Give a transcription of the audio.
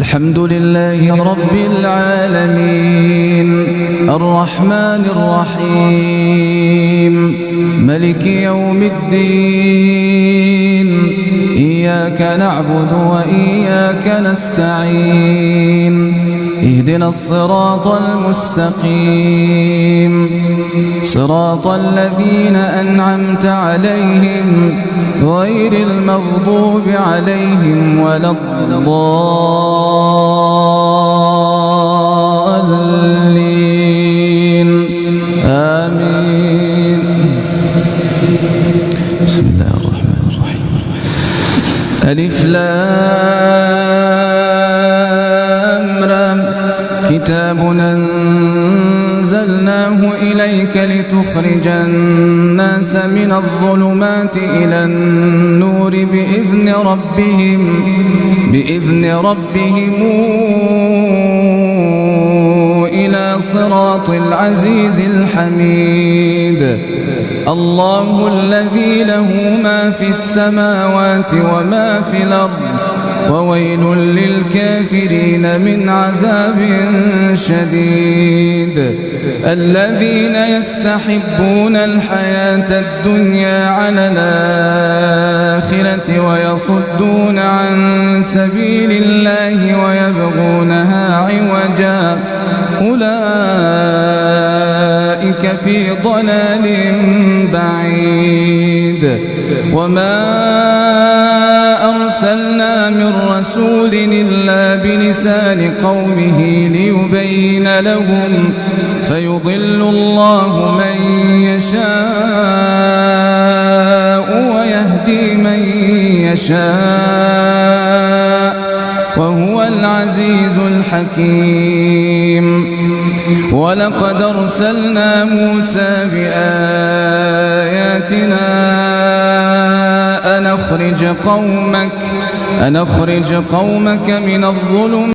الحمد لله رب العالمين الرحمن الرحيم ملك يوم الدين إياك نعبد وإياك نستعين اهدنا الصراط المستقيم صراط الذين أنعمت عليهم غير المغضوب عليهم ولا الضالين آمين. بسم الله الرحمن الرحيم. ألف لام را كتاب أنزلناه إليك لتخرج الناس من الظلمات إلى النور بإذن ربهم إلى صراط العزيز الحميد. الله الذي له ما في السماوات وما في الأرض وويل للكافرين من عذاب شديد. الذين يستحبون الحياة الدنيا على الآخرة ويصدون عن سبيل الله ويبغونها عوجا أولئك في ضلال بعيد. وما أرسلنا من رسول إلا بلسان قومه ليبين لهم فيضل الله من يشاء ويهدي من يشاء وهو العزيز الحكيم. ولقد أرسلنا موسى بآياتنا أن أخرج قومك من الظلمات